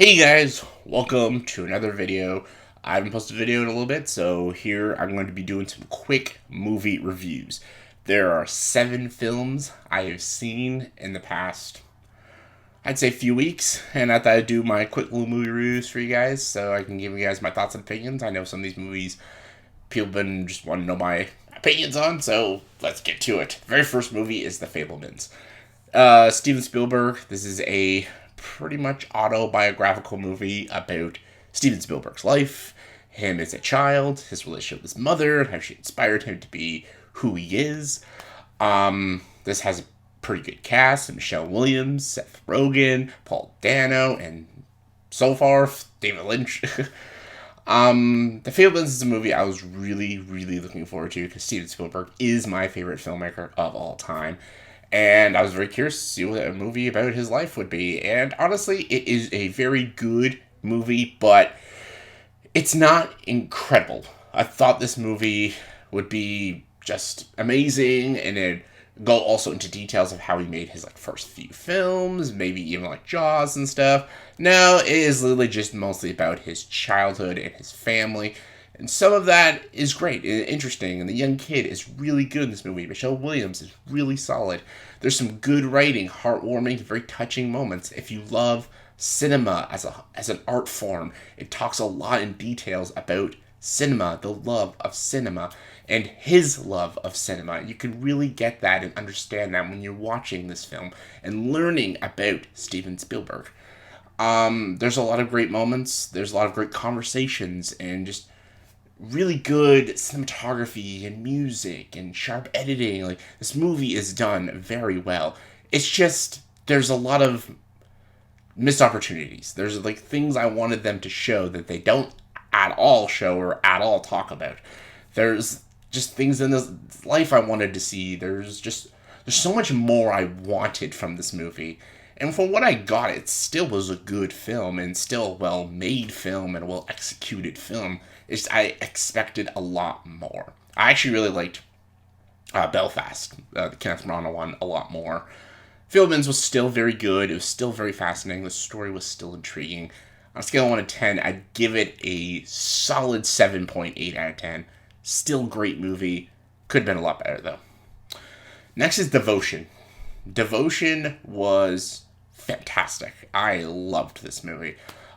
Hey guys, welcome to another video. I haven't posted a video in a little bit, so here I'm going to be doing some quick movie reviews. There are 7 films I have seen in the past, I'd say, few weeks, and I thought I'd do my quick little movie reviews for you guys so I can give you guys my thoughts and opinions. I know some of these movies people have been just want to know my opinions on, so let's get to it. The very first movie is The Fablemans. Steven Spielberg. This is a pretty much autobiographical movie about Steven Spielberg's life, him as a child, his relationship with his mother, how she inspired him to be who he is. This has a pretty good cast: Michelle Williams, Seth Rogen, Paul Dano, and so far David Lynch. The Fablemans is a movie I was really looking forward to because Steven Spielberg is my favorite filmmaker of all time. And I was very curious to see what a movie about his life would be. And honestly, it is a very good movie, but it's not incredible. I thought this movie would be just amazing, and it go also into details of how he made his first few films, maybe even Jaws and stuff. No, it is literally just mostly about his childhood and his family. And some of that is great and interesting, and the young kid is really good in this movie. Michelle Williams is really solid. There's some good writing, heartwarming, very touching moments. If you love cinema as an art form, it talks a lot in details about cinema, the love of cinema, and his love of cinema. You can really get that and understand that when you're watching this film and learning about Steven Spielberg. There's a lot of great moments. There's a lot of great conversations and just really good cinematography and music and sharp editing. This movie is done very well. It's just there's a lot of missed opportunities. There's things I wanted them to show that they don't at all show or at all talk about. There's just things in this life I wanted to see. There's so much more I wanted from this movie. And from what I got, it still was a good film and still a well-made film and a well-executed film. I expected a lot more. I actually really liked Belfast, the Kenneth Branagh one, a lot more. Fablemans was still very good. It was still very fascinating. The story was still intriguing. On a scale of 1 to 10, I'd give it a solid 7.8 out of 10. Still great movie. Could have been a lot better, though. Next is Devotion. Devotion was fantastic. I loved this movie.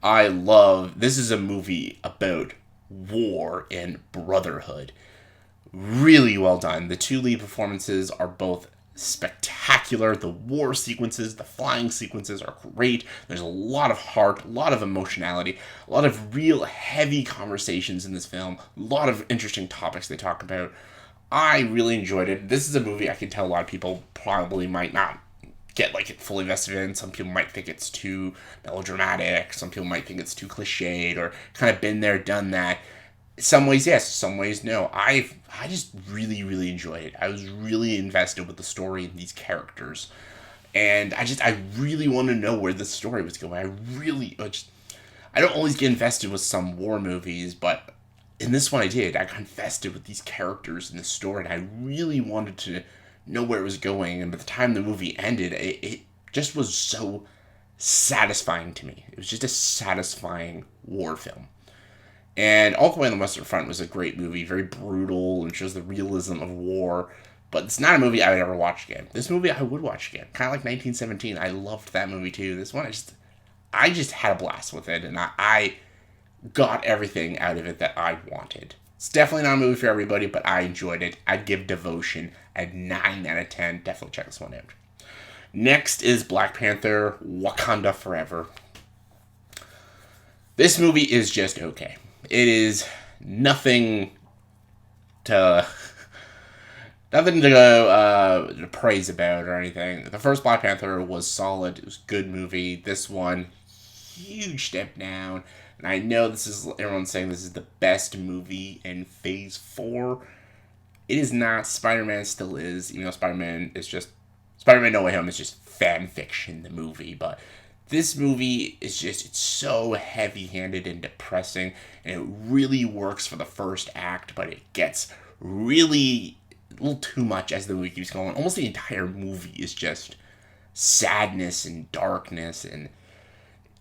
This is a movie about war and brotherhood. Really well done. The two lead performances are both spectacular. The war sequences, the flying sequences are great. There's a lot of heart, a lot of emotionality, a lot of real heavy conversations in this film, a lot of interesting topics they talk about. I really enjoyed it. This is a movie I can tell a lot of people probably might not get it fully invested in. Some people might think it's too melodramatic. Some people might think it's too cliched or kind of been there, done that. Some ways yes, some ways no. I just really enjoyed it. I was really invested with the story and these characters, and I really want to know where the story was going. I don't always get invested with some war movies, but in this one I did. I got invested with these characters in the story, and I really wanted to know where it was going. And by the time the movie ended, it just was so satisfying to me. It was just a satisfying war film. And All Quiet on the Western Front was a great movie, very brutal and shows the realism of war. But it's not a movie I would ever watch again. This movie I would watch again, kind of like 1917. I loved that movie too. This one, I just had a blast with it, and I got everything out of it that I wanted. It's definitely not a movie for everybody, but I enjoyed it. I'd give Devotion a 9 out of 10. Definitely check this one out. Next is Black Panther: Wakanda Forever. This movie is just okay. It is nothing to to praise about or anything. The first Black Panther was solid. It was a good movie. This one, huge step down. And I know everyone's saying this is the best movie in Phase 4. It is not. Spider-Man still is. Even though Spider-Man No Way Home is just fan fiction, the movie. But this movie it's so heavy-handed and depressing, and it really works for the first act, but it gets really a little too much as the movie keeps going. Almost the entire movie is just sadness and darkness, and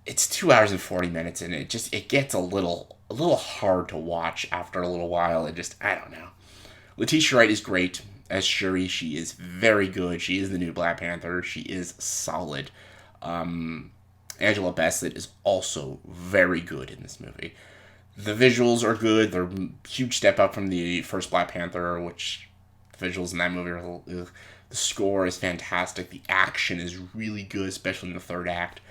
it's 2 hours and 40 minutes, and it gets a little hard to watch after a little while. It just, I don't know. Letitia Wright is great as Shuri. She is very good. She is the new Black Panther. She is solid. Angela Bassett is also very good in this movie. The visuals are good. They're a huge step up from the first Black Panther, which the visuals in that movie are ugh. The score is fantastic. The action is really good, especially in the third act.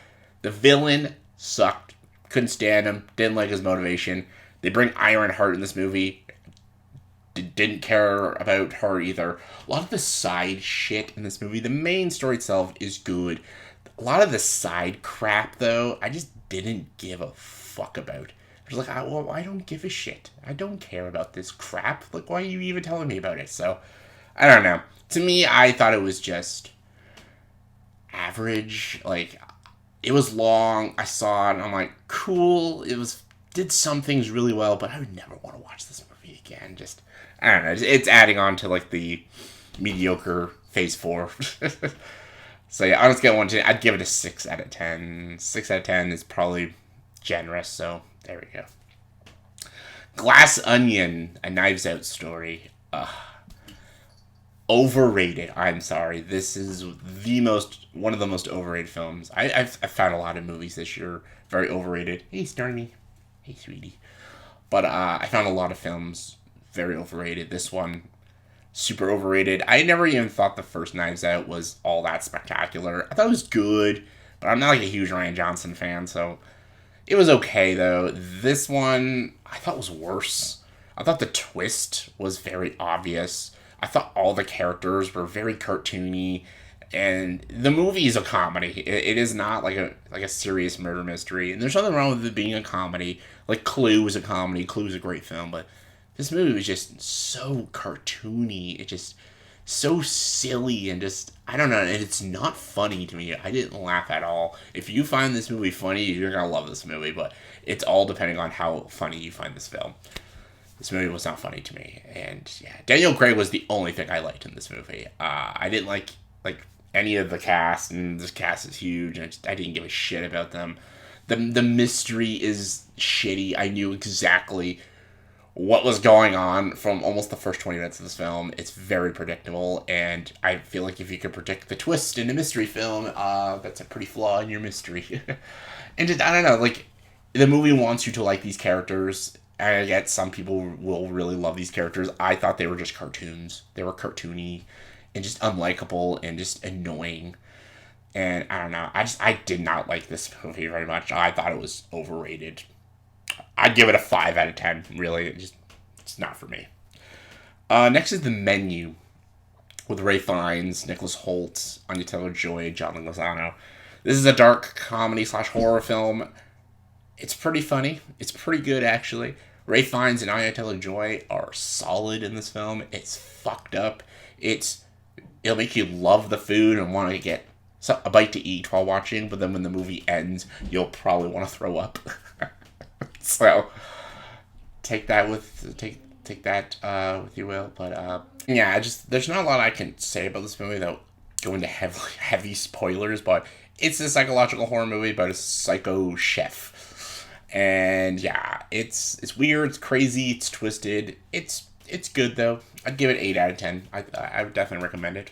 The villain sucked. Couldn't stand him. Didn't like his motivation. They bring Ironheart in this movie. Didn't care about her either. A lot of the side shit in this movie. The main story itself is good. A lot of the side crap, though, I just didn't give a fuck about. I was like, well, I don't give a shit. I don't care about this crap. Like, why are you even telling me about it? So, I don't know. To me, I thought it was just average. Like, it was long. I saw it, and I'm like, cool. It was did some things really well, but I would never want to watch this movie again. Just, I don't know. It's adding on to like the mediocre Phase 4. So yeah, on a scale of 1 to 10, I'd give it a 6 out of 10. 6 out of 10 is probably generous, so there we go. Glass Onion, a Knives Out story. Overrated. I'm sorry. This is one of the most overrated films. I've found a lot of movies this year very overrated. Hey, Stormy. Hey, sweetie. But I found a lot of films very overrated. This one, super overrated. I never even thought the first Knives Out was all that spectacular. I thought it was good, but I'm not like a huge Ryan Johnson fan, so it was okay though. This one I thought was worse. I thought the twist was very obvious. I thought all the characters were very cartoony, and the movie is a comedy. It is not like a serious murder mystery, and there's nothing wrong with it being a comedy. Like Clue was a comedy. Clue is a great film, but this movie was just so cartoony. It just so silly and just I don't know. And it's not funny to me. I didn't laugh at all. If you find this movie funny, you're gonna love this movie. But it's all depending on how funny you find this film. This movie was not funny to me, and yeah, Daniel Craig was the only thing I liked in this movie. I didn't like any of the cast, and this cast is huge, and I didn't give a shit about them. The mystery is shitty. I knew exactly what was going on from almost the first 20 minutes of this film. It's very predictable, and I feel like if you could predict the twist in a mystery film, that's a pretty flaw in your mystery. And just, I don't know, like, the movie wants you to like these characters, and I get some people will really love these characters. I thought they were just cartoons. They were cartoony and just unlikable and just annoying. And I don't know. I did not like this movie very much. I thought it was overrated. I'd give it a 5 out of 10. Really, it's not for me. Next is The Menu with Ray Fiennes, Nicholas Hoult, Anya Taylor-Joy, John Leguizamo. This is a dark comedy / horror film. It's pretty funny. It's pretty good, actually. Ray Fiennes and Anya Taylor-Joy are solid in this film. It's fucked up. It'll make you love the food and want to get a bite to eat while watching, but then when the movie ends, you'll probably want to throw up. So take that with you will. But yeah, there's not a lot I can say about this movie without going to heavy spoilers. But it's a psychological horror movie about a psycho chef, and yeah, it's weird, it's crazy, it's twisted. It's good though. I'd give it 8 out of 10. I would definitely recommend it.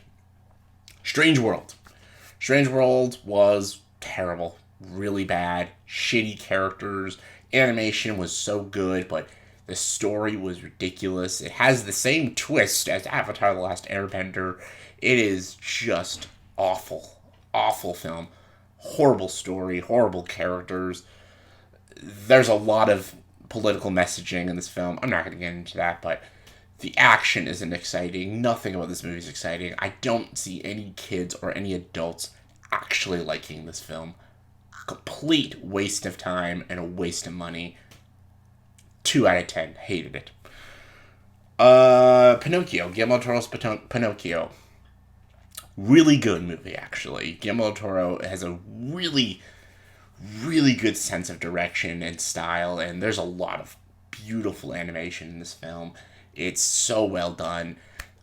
Strange World. Strange World was terrible, really bad, shitty characters. Animation was so good, but the story was ridiculous. It has the same twist as Avatar: The Last Airbender. It is just awful, awful film. Horrible story, horrible characters. There's a lot of political messaging in this film. I'm not going to get into that, but the action isn't exciting. Nothing about this movie is exciting. I don't see any kids or any adults actually liking this film. Complete waste of time and a waste of money. 2 out of 10. Hated it. Pinocchio. Guillermo del Toro's Pinocchio. Really good movie, actually. Guillermo del Toro has a really, really good sense of direction and style, and there's a lot of beautiful animation in this film. It's so well done.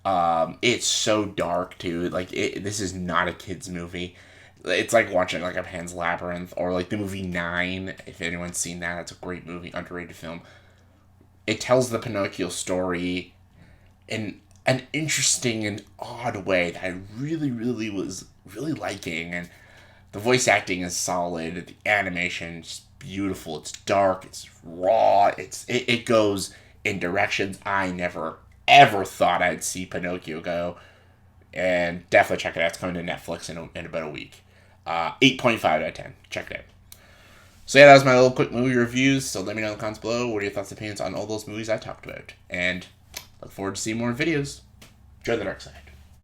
It's so dark, too. Like, this is not a kid's movie. It's like watching like a Pan's Labyrinth or like the movie Nine. If anyone's seen that, it's a great movie, underrated film. It tells the Pinocchio story in an interesting and odd way that I really, really was really liking. And the voice acting is solid. The animation is beautiful. It's dark. It's raw. It goes in directions I never ever thought I'd see Pinocchio go. And definitely check it out. It's coming to Netflix in about a week. 8.5 out of 10. Check it out. So yeah, that was my little quick movie reviews. So let me know in the comments below what are your thoughts and opinions on all those movies I talked about. And look forward to seeing more videos. Enjoy the dark side.